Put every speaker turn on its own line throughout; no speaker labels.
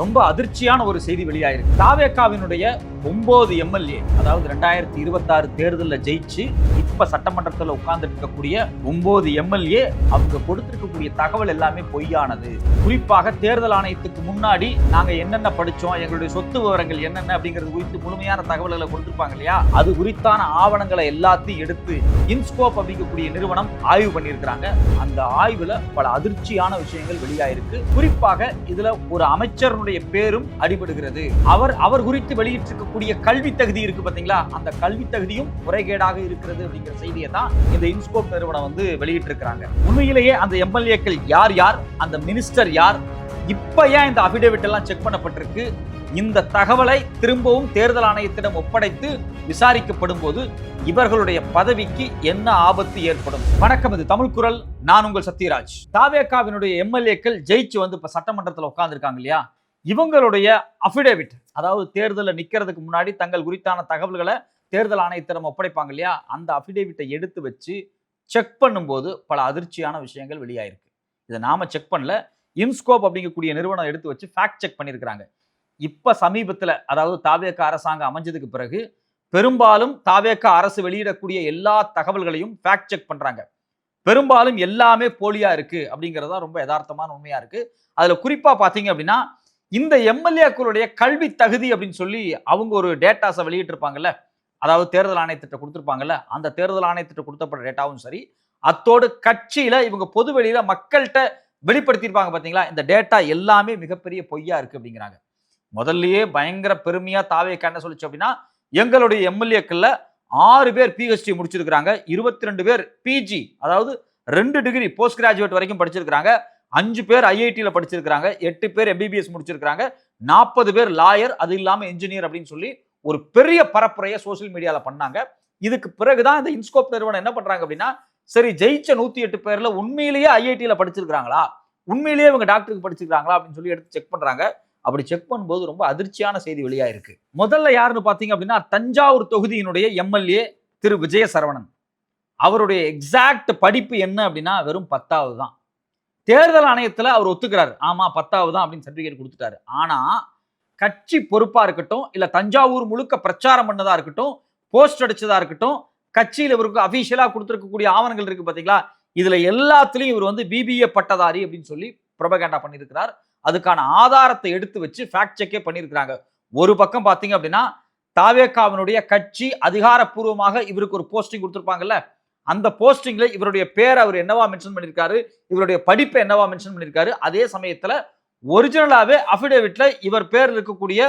ரொம்ப அதிர்ச்சியான ஒரு செய்தி வெளியாயிருக்கு. தாவேகாவினுடைய 9 எம்எல்ஏ, அதாவது 2026 தேர்தலில் ஜெயிச்சு இப்ப சட்டமன்றத்தில் உட்கார்ந்துட்டு இருக்கக்கூடிய 9 எம்எல்ஏ அவங்க கொடுத்திருக்கக்கூடிய தகவல் எல்லாமே பொய்யானது. குறிப்பாக தேர்தல் ஆணையத்துக்கு முன்னாடி நாங்க என்னென்ன படிச்சோம், எங்களுடைய சொத்து விவரங்கள் என்னென்ன அப்படிங்கிறது குறித்து முழுமையான தகவல்களை கொடுத்திருப்பாங்க இல்லையா, அது குறித்தான ஆவணங்களை எல்லாத்தையும் எடுத்து இன்ஸ்கோப் அப்படிங்கக்கூடிய நிறுவனம் ஆய்வு பண்ணியிருக்கிறாங்க. அந்த ஆய்வுல பல அதிர்ச்சியான விஷயங்கள் வெளியாயிருக்கு. குறிப்பாக இதுல ஒரு அமைச்சருடைய பேரும் அடிபடுகிறது. அவர் குறித்து வெளியிட்டிருக்கக்கூடிய கல்வி தகுதி இருக்கு பாத்தீங்களா, அந்த கல்வி தகுதியும் முறைகேடாக இருக்கிறது அப்படிங்கிற செய்தியை தான் இந்த இன்ஸ்கோப் நிறுவனம் வெளியிட்டிருக்கிறாங்க. உண்மையிலேயே அந்த எம்எல்ஏக்கள் யார் யார், அந்த மினிஸ்டர் யார், இப்ப ஏன் இந்த அபிடேவிட் எல்லாம் செக் பண்ணப்பட்டிருக்கு, இந்த தகவலை திரும்பவும் தேர்தல் ஆணையத்திடம் ஒப்படைத்து விசாரிக்கப்படும் போது இவர்களுடைய பதவிக்கு என்ன ஆபத்து ஏற்படும்? வணக்கம், இது தமிழ் குரல். நான் உங்கள் சத்யராஜ். தாவேகாவினுடைய எம்எல்ஏக்கள் ஜெயிச்சு இப்ப சட்டமன்றத்தில் உட்கார்ந்து இருக்காங்க இல்லையா, இவங்களுடைய அபிடேவிட், அதாவது தேர்தலில் நிக்கிறதுக்கு முன்னாடி தங்கள் குறித்தான தகவல்களை தேர்தல் ஆணையத்திடம் ஒப்படைப்பாங்க இல்லையா, அந்த அபிடேவிட்டை எடுத்து வச்சு செக் பண்ணும்போது பல அதிர்ச்சியான விஷயங்கள் வெளியாயிருக்கு. இதை நாம செக் பண்ணல, இன்ஸ்கோப் அப்படிங்கக்கூடிய நிறுவனம் எடுத்து வச்சு ஃபேக்ட் செக் பண்ணியிருக்கிறாங்க. இப்ப சமீபத்தில், அதாவது தாவேகா அரசாங்கம் அமைஞ்சதுக்கு பிறகு பெரும்பாலும் தாவேகா அரசு வெளியிடக்கூடிய எல்லா தகவல்களையும் ஃபேக்ட் செக் பண்றாங்க. பெரும்பாலும் எல்லாமே போலியா இருக்கு அப்படிங்கிறதா ரொம்ப யதார்த்தமான உண்மையா இருக்கு. அதுல குறிப்பா பாத்தீங்க அப்படின்னா, இந்த எம்எல்ஏக்களுடைய கல்வி தகுதி அப்படின்னு சொல்லி அவங்க ஒரு டேட்டாஸை வெளியிட்டு இருப்பாங்கல்ல, அதாவது தேர்தல் ஆணையத்திட்ட கொடுத்துருப்பாங்கல்ல, அந்த தேர்தல் ஆணையத்திட்ட கொடுத்தப்பட்ட டேட்டாவும் சரி, அத்தோடு கட்சியில இவங்க பொது வெளியில மக்கள்கிட்ட வெளிப்படுத்தியிருப்பாங்க பாத்தீங்களா, இந்த டேட்டா எல்லாமே மிகப்பெரிய பொய்யா இருக்கு அப்படிங்கிறாங்க. முதல்லயே பயங்கர பெருமையா தாவேகா என்ன சொல்லிச்சு அப்படின்னா, எங்களுடைய எம்எல்ஏக்கள்ல 6 பேர் பிஹெச்டி முடிச்சிருக்காங்க, 22 பேர் பிஜி, அதாவது 2 டிகிரி போஸ்ட் கிராஜுவேட் வரைக்கும் படிச்சிருக்காங்க, 5 பேர் ஐஐடியில் படிச்சிருக்காங்க, 8 பேர் எம்பிபிஎஸ் முடிச்சிருக்காங்க, 40 பேர் லாயர், அது இல்லாம என்ஜினியர் அப்படின்னு சொல்லி ஒரு பெரிய பரப்புரையை சோசியல் மீடியால பண்ணாங்க. இதுக்கு பிறகுதான் இந்த இன்ஸ்கோப் நிறுவனம் என்ன பண்றாங்க அப்படின்னா, சரி ஜெயிச்ச 108 பேர்ல உண்மையிலேயே ஐஐடியில் படிச்சிருக்காங்களா, உண்மையிலேயே இவங்க டாக்டருக்கு படிச்சிருக்காங்களா அப்படின்னு சொல்லி எடுத்து செக் பண்றாங்க. அப்படி செக் பண்ணும்போது ரொம்ப அதிர்ச்சியான செய்தி வெளியாயிருக்கு. முதல்ல யாருன்னு பாத்தீங்க அப்படின்னா, தஞ்சாவூர் தொகுதியினுடைய எம்எல்ஏ திரு விஜய சரவணன். அவருடைய எக்ஸாக்ட் படிப்பு என்ன அப்படின்னா வெறும் 10வது தான். தேர்தல் ஆணையத்தில் அவர் ஒத்துக்கிறாரு, ஆமா 10வது தான் அப்படின்னு சர்டிபிகேட் கொடுத்துட்டாரு. ஆனா கட்சி பொறுப்பா இருக்கட்டும், இல்ல தஞ்சாவூர் முழுக்க பிரச்சாரம் பண்ணதா இருக்கட்டும், போஸ்ட் அடிச்சதா இருக்கட்டும், கட்சியில் இவருக்கு அபிஷியலா கொடுத்திருக்கக்கூடிய ஆவணங்கள் இருக்கு பாத்தீங்களா, இதுல எல்லாத்துலயும் இவர் பிபிஏ பட்டதாரி அப்படின்னு சொல்லி புரோபகண்டா பண்ணியிருக்கிறார். அதுக்கான ஆதாரத்தை எடுத்து வச்சு ஃபேக்ட் செக்கே பண்ணியிருக்கிறாங்க. ஒரு பக்கம் பாத்தீங்க அப்படின்னா, தாவேகாவினுடைய கட்சி அதிகாரப்பூர்வமாக இவருக்கு ஒரு போஸ்டிங் கொடுத்திருப்பாங்கல்ல, அந்த போஸ்டிங்ல இவருடைய பேர் அவர் என்னவா மென்ஷன் பண்ணியிருக்காரு, இவருடைய படிப்பை என்னவா மென்ஷன் பண்ணியிருக்காரு. அதே சமயத்துல ஒரிஜினலாவே அபிடேவிட்ல இவர் பேர் இருக்கக்கூடிய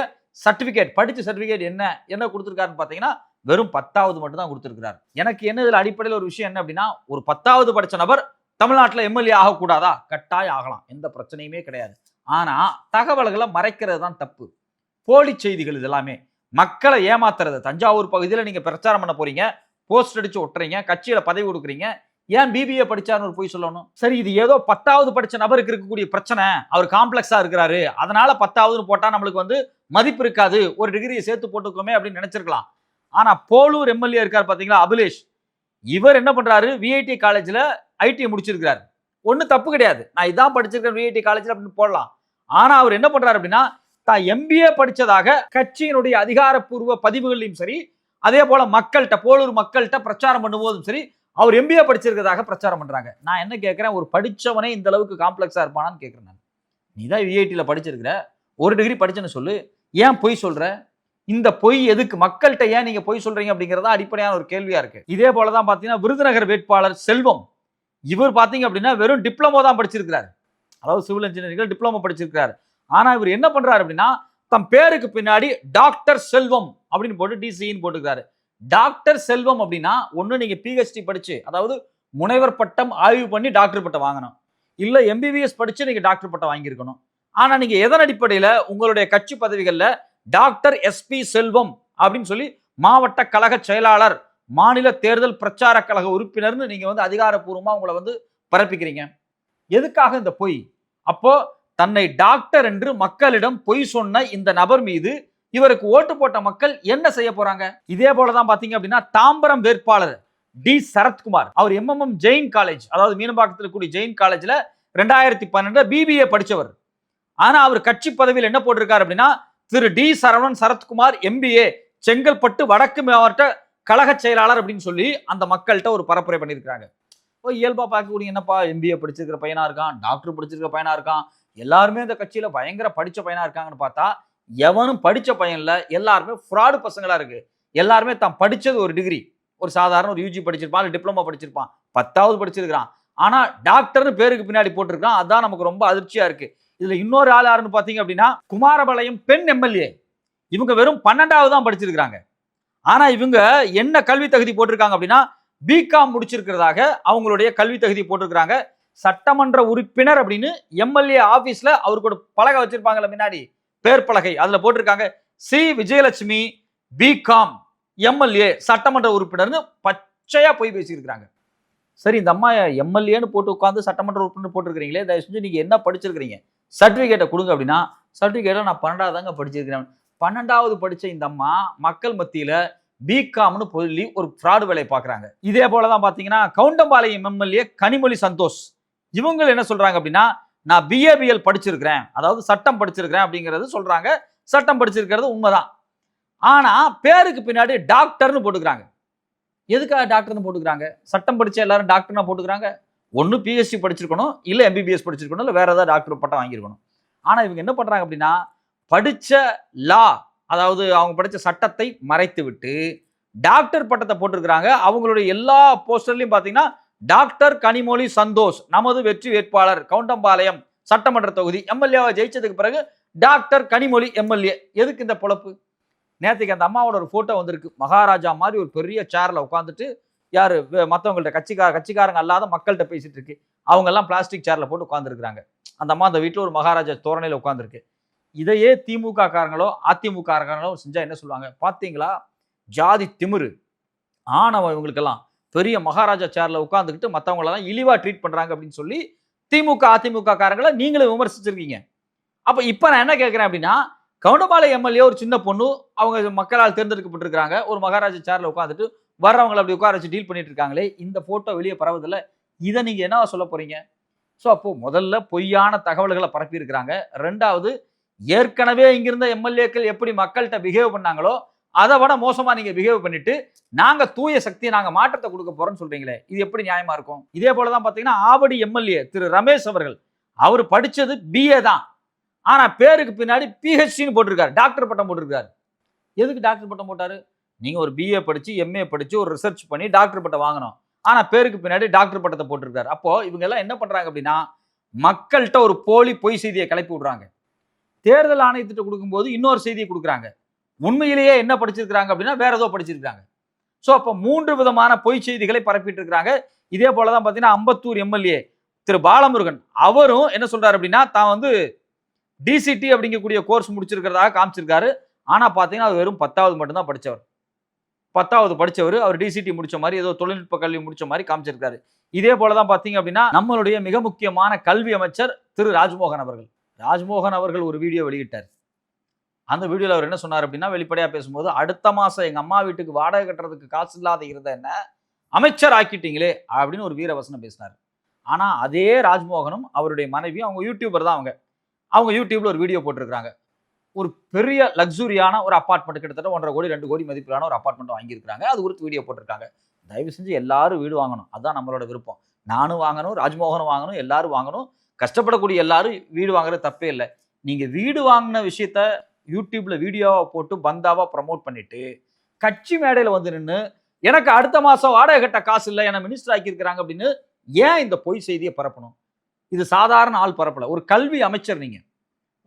சர்டிபிகேட், படிச்ச சர்டிபிகேட் என்ன கொடுத்திருக்காருன்னு பாத்தீங்கன்னா வெறும் 10வது மட்டும் தான் கொடுத்திருக்கிறார். எனக்கு என்ன இதுல அடிப்படையில் ஒரு விஷயம் என்ன அப்படின்னா, ஒரு 10வது படிச்ச நபர் தமிழ்நாட்டில் எம்எல்ஏ ஆகக்கூடாதா? கட்டாயம் ஆகலாம், எந்த பிரச்சனையுமே கிடையாது. ஆனா தகவல்களை மறைக்கிறது தான் தப்பு. போலி செய்திகள் இதெல்லாமே மக்களை ஏமாத்துறது. தஞ்சாவூர் பகுதியில் நீங்க பிரச்சாரம் பண்ண போறீங்க, போஸ்ட் அடிச்சு ஒட்டுறீங்க, கட்சியில பதவி கொடுக்குறீங்க, ஏன் பிபிஏ படிச்சாருன்னு ஒரு போய் சொல்லணும்? சரி, இது ஏதோ 10வது படிச்ச நபருக்கு இருக்கக்கூடிய பிரச்சனை, அவர் காம்ப்ளெக்ஸா இருக்கிறாரு, அதனால 10வது போட்டா நம்மளுக்கு மதிப்பு இருக்காது, ஒரு டிகிரியை சேர்த்து போட்டுக்கோமே அப்படின்னு நினைச்சிருக்கலாம். ஆனா போலூர் எம்எல்ஏ இருக்கார் பாத்தீங்களா, அபிலேஷ், இவர் என்ன பண்றாரு, விஐடி காலேஜ்ல ஐடி முடிச்சிருக்கிறார். ஒன்னும் தப்பு கிடையாது, நான் இதான் படிச்சிருக்கேன் விஐடி காலேஜ்ல அப்படின்னு போடலாம். ஆனா அவர் என்ன பண்றாரு அப்படின்னா, தான் எம்பிஏ படிச்சதாக கட்சியினுடைய அதிகாரப்பூர்வ பதிவுகளையும் சரி, அதே போல மக்கள்கிட்ட, போலூர் மக்கள்கிட்ட பிரச்சாரம் பண்ணும்போதும் சரி, அவர் எம்பிஏ படிச்சிருக்கிறதாக பிரச்சாரம் பண்றாங்க. நான் என்ன கேட்கிறேன், ஒரு படிச்சவனே இந்த அளவுக்கு காம்ப்ளெக்ஸா இருப்பானான்னு கேட்கிறேன். நீ தான் விஐடியில் படிச்சிருக்கிற, ஒரு டிகிரி படிச்சேன்னு சொல்லு, ஏன் பொய் சொல்ற? இந்த பொய் எதுக்கு? மக்கள்கிட்ட ஏன் நீங்க பொய் சொல்றீங்க அப்படிங்கிறதா அடிப்படையான ஒரு கேள்வியா இருக்கு. இதே போலதான் பாத்தீங்கன்னா விருதுநகர் வேட்பாளர் செல்வம், இவர் பாத்தீங்க அப்படின்னா வெறும் டிப்ளமோ தான் படிச்சிருக்கிறார், அதாவது சிவில் இன்ஜினியரிங் டிப்ளமோ படிச்சிருக்கிறார். ஆனா இவர் என்ன பண்றாரு அப்படின்னா, தம் பேருக்கு பின்னாடி டாக்டர் செல்வம் அப்படின்னு போட்டு டிசின்னு போட்டுக்கிறாரு. டாக்டர் செல்வம் அப்படின்னா ஒண்ணு நீங்க பிஹெச்டி படிச்சு, அதாவது முனைவர் பட்டம் ஆய்வு பண்ணி டாக்டர் பட்டம் வாங்கணும், இல்ல எம்பிபிஎஸ் படிச்சு நீங்க டாக்டர் பட்டம் வாங்கியிருக்கணும். ஆனா நீங்க எதன் அடிப்படையில உங்களுடைய கட்சி பதவிகள்ல டாக்டர் எஸ்பி செல்வம் அப்படின்னு சொல்லி மாவட்ட கழக செயலாளர், மாநில தேர்தல் பிரச்சார கழக உறுப்பினர்னு நீங்க அதிகாரப்பூர்வமா உங்களை பரப்பிக்கிறீங்க? எதுக்காக இந்த பொய்? அப்போ தன்னை டாக்டர் என்று மக்களிடம் பொய் சொன்ன இந்த நபர் மீது இவருக்கு ஓட்டு போட்ட மக்கள் என்ன செய்ய போறாங்க? இதே போலதான் பாத்தீங்க அப்படின்னா, தாம்பரம் வேட்பாளர் டி சரத்குமார், அவர் எம்எம்எம் ஜெயின் காலேஜ், அதாவது மீனம்பாக்கத்தில் கூடிய ஜெயின் காலேஜ்ல 2012 பிபிஏ படிச்சவர். ஆனா அவர் கட்சி பதவியில் என்ன போட்டிருக்காரு அப்படின்னா, திரு டி சரவணன் சரத்குமார் MBA செங்கல்பட்டு வடக்கு மாவட்ட கழக செயலாளர் அப்படின்னு சொல்லி அந்த மக்கள்கிட்ட ஒரு பரப்புரை பண்ணியிருக்காங்க. இயல்பா பார்க்கக்கூடிய என்னப்பா MBA படிச்சிருக்கிற பையனா இருக்கான், டாக்டர் படிச்சிருக்கிற பையனா இருக்கான், எல்லாருமே இந்த கட்சியில பயங்கர படிச்ச பையனா இருக்காங்கன்னு பார்த்தா எவனும் படிச்ச பையன் இல்ல, எல்லாருமே ஃப்ராடு பசங்களா இருக்கு. எல்லாருமே தான் படிச்சது ஒரு டிகிரி, ஒரு சாதாரண ஒரு UG படிச்சிருப்பான், டிப்ளமோ படிச்சிருப்பான், 10வது படிச்சிருக்கான். ஆனா டாக்டர்னு பேருக்கு பின்னாடி போட்டிருக்கான். அதான் நமக்கு ரொம்ப அதிர்ச்சியா இருக்கு. இதுல இன்னொரு ஆள் யாருன்னு பாத்தீங்க அப்படின்னா, குமாரபாளையம் பெண் MLA. இவங்க வெறும் 12வது தான் படிச்சிருக்காங்க. ஆனா இவங்க என்ன கல்வி தகுதி போட்டிருக்காங்க அப்படின்னா, பிகாம் முடிச்சிருக்கிறதாக அவங்களுடைய கல்வி தகுதி போட்டிருக்காங்க. சட்டமன்ற உறுப்பினர் அப்படின்னு MLA ஆபீஸ்ல அவருக்கு ஒரு பலகை வச்சிருப்பாங்கல்ல முன்னாடி, பேர் பலகை, அதுல போட்டிருக்காங்க சி விஜயலட்சுமி பிகாம் MLA சட்டமன்ற உறுப்பினர்னு பச்சையா போய் பேசியிருக்காங்க. சரி, இந்த அம்மா MLAன்னு போட்டு உட்காந்து சட்டமன்ற உறுப்பினர் போட்டிருக்கிறீங்களே, தயவு செஞ்சு நீங்க என்ன படிச்சிருக்கிறீங்க, சர்டிபிகேட்டை கொடுங்க அப்படின்னா, சர்டிபிகேட்டை நான் 12வது தாங்க படிச்சிருக்கிறேன். 12வது படிச்ச இந்த அம்மா மக்கள் மத்தியில பிகாம்னு சொல்லி ஒரு ஃப்ராடு வேலையை பார்க்குறாங்க. இதே போல தான் பார்த்தீங்கன்னா கவுண்டம்பாளையம் MLA கனிமொழி சந்தோஷ், இவங்க என்ன சொல்றாங்க அப்படின்னா, நான் BABL படிச்சிருக்கிறேன், அதாவது சட்டம் படிச்சிருக்கிறேன் அப்படிங்கிறது சொல்றாங்க. சட்டம் படிச்சிருக்கிறது உண்மைதான். ஆனா பேருக்கு பின்னாடி டாக்டர்னு போட்டுக்கிறாங்க. எதுக்காக டாக்டர்னு போட்டுக்கிறாங்க? சட்டம் படிச்ச எல்லாரும் டாக்டர்னா போட்டுக்கிறாங்க. ஒன்னு PhD படிச்சிருக்கணும், இல்ல MBBS படிச்சிருக்கணும், இல்ல வேற ஏதாவது டாக்டர் பட்டம் வாங்கியிருக்கணும். ஆனா இவங்க என்ன பண்றாங்க அப்படின்னா, படிச்ச லா, அதாவது அவங்க படிச்ச சட்டத்தை மறைத்து விட்டு டாக்டர் பட்டத்தை போட்டிருக்கிறாங்க. அவங்களுடைய எல்லா போஸ்டர்லயும் பாத்தீங்கன்னா டாக்டர் கனிமொழி சந்தோஷ் நமது வெற்றி வேட்பாளர் கவுண்டம்பாளையம் சட்டமன்ற தொகுதி MLA ஜெயிச்சதுக்கு பிறகு டாக்டர் கனிமொழி MLA. எதுக்கு இந்த பொழப்பு? நேற்றுக்கு அந்த அம்மாவோட ஒரு போட்டோ வந்திருக்கு. மகாராஜா மாதிரி ஒரு பெரிய சேர்ல உட்காந்துட்டு, யாரு மற்றவங்கள்ட்ட கட்சிக்காரங்க அல்லாத மக்கள்கிட்ட பேசிட்டு இருக்கு. அவங்க எல்லாம் பிளாஸ்டிக் சேர்ல போட்டு உட்கார்ந்துருக்காங்க. அந்த அம்மா அந்த வீட்டில் ஒரு மகாராஜா தோரணையில உட்கார்ந்துருக்கு. இதையே திமுக காரங்களோ அதிமுக காரங்களோ செஞ்சா என்ன சொல்லுவாங்க? பாத்தீங்களா, ஜாதி திமிரு, ஆணவம், இவங்களுக்கெல்லாம் பெரிய மகாராஜா சேர்ல உட்கார்ந்துக்கிட்டு மற்றவங்களெல்லாம் இழிவா ட்ரீட் பண்றாங்க அப்படின்னு சொல்லி திமுக அதிமுக காரங்களை நீங்களும் விமர்சிச்சிருக்கீங்க. அப்ப இப்ப நான் என்ன கேட்கிறேன் அப்படின்னா, கவுண்டம்பாளையம் MLA ஒரு சின்ன பொண்ணு, அவங்க மக்களால் தேர்ந்தெடுக்கப்பட்டிருக்காங்க, ஒரு மகாராஜா சேர்ல உட்காந்துட்டு வர்றவங்களை அப்படி உட்கார வச்சு டீல் பண்ணிட்டு இருக்காங்களே, இந்த போட்டோ வெளியே பரவுதில்ல, இதை நீங்க என்ன சொல்ல போறீங்க? ஸோ அப்போ முதல்ல பொய்யான தகவல்களை பரப்பி இருக்கிறாங்க. ரெண்டாவது, ஏற்கனவே இங்கிருந்த MLAக்கள் எப்படி மக்கள்கிட்ட பிஹேவ் பண்ணாங்களோ அதை விட மோசமா நீங்க பிஹேவ் பண்ணிட்டு, நாங்க தூய சக்தியை, நாங்க மாற்றத்தை கொடுக்க போறோம்னு சொல்றீங்களே, இது எப்படி நியாயமா இருக்கும்? இதே போலதான் பாத்தீங்கன்னா ஆவடி MLA திரு ரமேஷ் அவர்கள், அவர் படிச்சது BA தான். ஆனா பேருக்கு பின்னாடி PhDன்னு போட்டிருக்காரு, டாக்டர் பட்டம் போட்டிருக்காரு. எதுக்கு டாக்டர் பட்டம் போட்டாரு? நீங்க ஒரு BA படிச்சு MA படிச்சு ஒரு ரிசர்ச் பண்ணி டாக்டர் பட்டம் வாங்கணும். ஆனா பேருக்கு பின்னாடி டாக்டர் பட்டத்தை போட்டிருக்காரு. அப்போ இவங்க எல்லாம் என்ன பண்றாங்க அப்படின்னா, மக்கள்கிட்ட ஒரு போலி பொய் செய்தியை கிளப்பி விடுறாங்க. தேர்தல் ஆணையத்திட்ட கொடுக்கும்போது இன்னொரு செய்தியை கொடுக்குறாங்க. உண்மையிலேயே என்ன படிச்சிருக்காங்க அப்படின்னா வேற ஏதோ படிச்சிருக்காங்க. ஸோ அப்போ 3 விதமான பொய் செய்திகளை பரப்பிட்டு இருக்கிறாங்க. இதே போலதான் பாத்தீங்கன்னா அம்பத்தூர் MLA திரு பாலமுருகன், அவரும் என்ன சொல்றாரு அப்படின்னா, தான் வந்து DCT அப்படிங்கக்கூடிய கோர்ஸ் முடிச்சிருக்கிறதாக காமிச்சிருக்காரு. ஆனா பாத்தீங்கன்னா அது வெறும் 10வது மட்டும்தான் படிச்சவர். 10வது படிச்சவர், அவர் DCT முடிச்ச மாதிரி ஏதோ தொழில்நுட்ப கல்வி முடிச்ச மாதிரி காமிச்சிருக்காரு. இதே போலதான் பாத்தீங்க அப்படின்னா நம்மளுடைய மிக முக்கியமான கல்வி அமைச்சர் திரு ராஜ்மோகன் அவர்கள், ராஜ்மோகன் அவர்கள் ஒரு வீடியோ வெளியிட்டார். அந்த வீடியோல அவர் என்ன சொன்னார் அப்படின்னா, வெளிப்படையா பேசும்போது, அடுத்த மாசம் எங்க அம்மா வீட்டுக்கு வாடகை கட்டுறதுக்கு காசு இல்லாத இருந்த என்ன அமைச்சர் ஆக்கிட்டீங்களே அப்படின்னு ஒரு வீரவசனம் பேசினார். ஆனா அதே ராஜ்மோகனும் அவருடைய மனைவியும், அவங்க யூடியூபர் தான், அவங்க யூடியூப்ல ஒரு வீடியோ போட்டிருக்காங்க. ஒரு பெரிய லக்ஸுரியான ஒரு அபார்ட்மெண்ட், கிட்டத்தட்ட 1.5 கோடி 2 கோடி மதிப்பிலான ஒரு அபார்ட்மெண்ட் வாங்கியிருக்காங்க. அது குறித்து வீடியோ போட்டிருக்காங்க. தயவு செஞ்சு எல்லாரும் வீடு வாங்கணும், அதுதான் நம்மளோட விருப்பம். நானும் வாங்கணும், ராஜ்மோகனும் வாங்கணும், எல்லாரும் வாங்கணும். கஷ்டப்படக்கூடிய எல்லாரும் வீடு வாங்குறது தப்பே இல்லை. நீங்க வீடு வாங்கின விஷயத்த யூடியூப்ல வீடியோவா போட்டு பந்தாவா ப்ரமோட் பண்ணிட்டு, கட்சி மேடையில வந்து நின்று எனக்கு அடுத்த மாசம் வாடகை கட்ட காசு இல்லை, என்ன மினிஸ்டர் ஆக்கியிருக்கிறாங்க அப்படின்னு ஏன் இந்த பொய் செய்தியை பரப்பணும்? இது சாதாரண ஆள் பரப்பல. ஒரு கல்வி அமைச்சர், நீங்க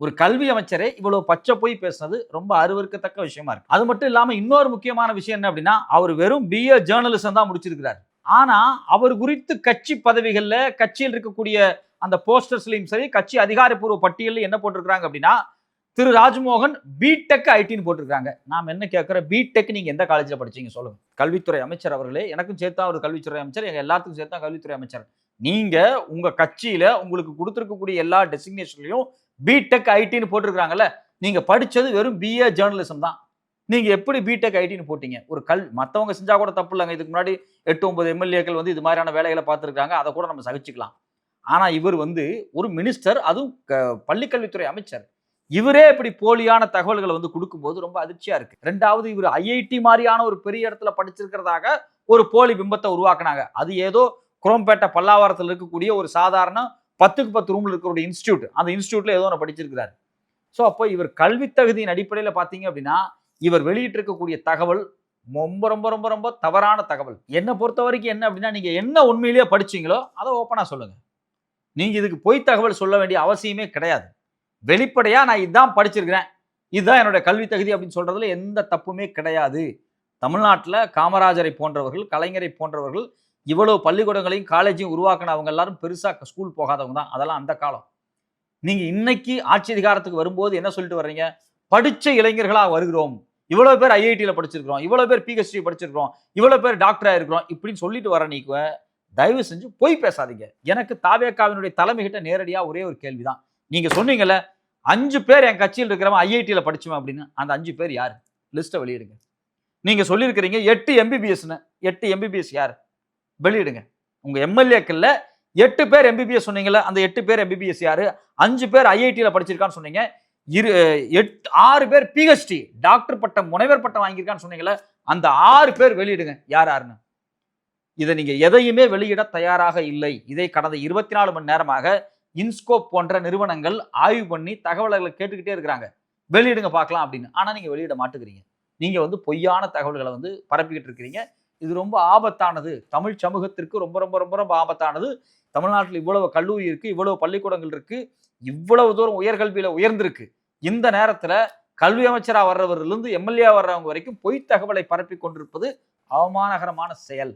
ஒரு கல்வி அமைச்சரே இவ்வளவு பச்சை போய் பேசுனது ரொம்ப அருவருக்கத்தக்க விஷயமா இருக்கு. அது மட்டும் இல்லாம இன்னொரு முக்கியமான விஷயம் என்ன அப்படின்னா, அவர் வெறும் BA ஜேர்னலிசம் தான் முடிச்சிருக்கிறார். ஆனா அவர் குறித்து கட்சி பதவிகள்ல, கட்சியில் இருக்கக்கூடிய அந்த போஸ்டர்ஸ்லயும் சரி, கட்சி அதிகாரப்பூர்வ பட்டியலில் என்ன போட்டிருக்காங்க அப்படின்னா, திரு ராஜ்மோகன் பிடெக் ஐடின்னு போட்டிருக்காங்க. நாம் என்ன கேட்கிற, பிடெக் நீங்க எந்த காலேஜ்ல படிச்சீங்க சொல்லுங்க? கல்வித்துறை அமைச்சர் அவர்களே, எனக்கும் சேர்த்தா அவர் கல்வித்துறை அமைச்சர், எங்க எல்லாத்துக்கும் சேர்த்தா கல்வித்துறை அமைச்சர். நீங்க உங்க கட்சியில உங்களுக்கு கொடுத்திருக்கக்கூடிய எல்லா டெசிக்னேஷன்லயும் பிடெக் ஐடின்னு போட்டிருக்காங்கல்ல, நீங்க படிச்சது வெறும் BA ஜேர்னலிசம் தான். நீங்க எப்படி பிடெக் ஐடின்னு போட்டீங்க? ஒரு மத்தவங்க செஞ்சா கூட தப்பு இல்லைங்க. இதுக்கு முன்னாடி 8-9 MLAக்கள் வந்து இது மாதிரியான வேலைகளை பார்த்துருக்காங்க, அதை கூட நம்ம சகிச்சுக்கலாம். ஆனா இவர் ஒரு மினிஸ்டர், அதுவும் பள்ளிக்கல்வித்துறை அமைச்சர். இவரே இப்படி போலியான தகவல்களை கொடுக்கும்போது ரொம்ப அதிர்ச்சியா இருக்கு. ரெண்டாவது, இவர் ஐஐடி மாதிரியான ஒரு பெரிய இடத்துல படிச்சிருக்கிறதாக ஒரு போலி பிம்பத்தை உருவாக்குனாங்க. அது ஏதோ குரோம்பேட்டை பல்லாவரத்தில் இருக்கக்கூடிய ஒரு சாதாரண 10க்கு 10 ரூம்ல இருக்கிற ஒரு இன்ஸ்டியூட். அந்த இன்ஸ்டியூட்ல ஏதோ ஒன்று படிச்சிருக்கிறார். ஸோ அப்போ இவர் கல்வி தகுதியின் அடிப்படையில் பார்த்தீங்க அப்படின்னா, இவர் வெளியிட்டு இருக்கக்கூடிய தகவல் ரொம்ப ரொம்ப ரொம்ப ரொம்ப தவறான தகவல். என்னை பொறுத்த வரைக்கும் என்ன அப்படின்னா, நீங்க என்ன உண்மையிலேயே படிச்சீங்களோ அதை ஓப்பனா சொல்லுங்க. நீங்க இதுக்கு பொய் தகவல் சொல்ல வேண்டிய அவசியமே கிடையாது. வெளிப்படையா நான் இதுதான் படிச்சிருக்கிறேன், இதுதான் என்னோட கல்வி தகுதி அப்படின்னு சொல்றதுல எந்த தப்புமே கிடையாது. தமிழ்நாட்டில் காமராஜரை போன்றவர்கள், கலைஞரை போன்றவர்கள் இவ்வளவு பள்ளிக்கூடங்களையும் காலேஜையும் உருவாக்கினவங்க எல்லாரும் பெருசா ஸ்கூல் போகாதவங்க தான். அதெல்லாம் அந்த காலம். நீங்க இன்னைக்கு ஆட்சி அதிகாரத்துக்கு வரும்போது என்ன சொல்லிட்டு வர்றீங்க? படிச்ச இளைஞர்களா வருகிறோம், இவ்வளவு பேர் ஐஐடியில படிச்சிருக்கிறோம், இவ்வளவு பேர் பிஹெச்டி படிச்சிருக்கிறோம், இவ்வளவு பேர் டாக்டரா இருக்கிறோம் இப்படின்னு சொல்லிட்டு வர நீங்க தயவு செஞ்சு பொய் பேசாதீங்க. எனக்கு தாவேகாவினுடைய தலைமை கிட்ட நேரடியா ஒரே ஒரு கேள்விதான். நீங்க சொன்னீங்கல்ல 5 பேர் என் கட்சியில் இருக்கிறவன் ஐஐடியில படிச்சுவேன் அப்படின்னு, அந்த 5 பேர் யாரு? லிஸ்ட்டை வெளியிடுங்க. நீங்க சொல்லியிருக்கிறீங்க 8 எம்பிபிஎஸ்ன்னு. 8 எம்பிபிஎஸ் யார்? வெளியிடுங்க. உங்க எம்எல்ஏக்கள்ல 8 பேர் எம்பிபிஎஸ் சொன்னீங்கல்ல, அந்த 8 பேர் எம்பிபிஎஸ் யாரு? 5 பேர் ஐஐடியில படிச்சிருக்கான்னு சொன்னீங்க. 6 பேர் பிஹெச்டி டாக்டர் பட்டம், முனைவர் பட்டம் வாங்கியிருக்கான்னு சொன்னீங்கல்ல, அந்த 6 பேர் வெளியிடுங்க யார் யாருன்னு. இதை நீங்க எதையுமே வெளியிட தயாராக இல்லை. இதை கடந்த 24 மணி நேரமாக இன்ஸ்கோப் போன்ற நிறுவனங்கள் ஆய்வு பண்ணி தகவல்களை கேட்டுக்கிட்டே இருக்கிறாங்க. வெளியிடுங்க பார்க்கலாம் அப்படின்னு. ஆனா நீங்க வெளியிட மாட்டேங்கிறீங்க. நீங்க பொய்யான தகவல்களை பரப்பிக்கிட்டு இருக்கிறீங்க. இது ரொம்ப ஆபத்தானது. தமிழ் சமூகத்திற்கு ரொம்ப ரொம்ப ரொம்ப ரொம்ப ஆபத்தானது. தமிழ்நாட்டில் இவ்வளவு கல்லூரி இருக்கு, இவ்வளவு பள்ளிக்கூடங்கள் இருக்கு, இவ்வளவு தூரம் உயர்கல்வியில உயர்ந்திருக்கு. இந்த நேரத்துல கல்வி அமைச்சரா வர்றவரிலிருந்து எம்எல்ஏ வர்றவங்க வரைக்கும் பொய் தகவலை பரப்பி கொண்டிருப்பது அவமானகரமான செயல்.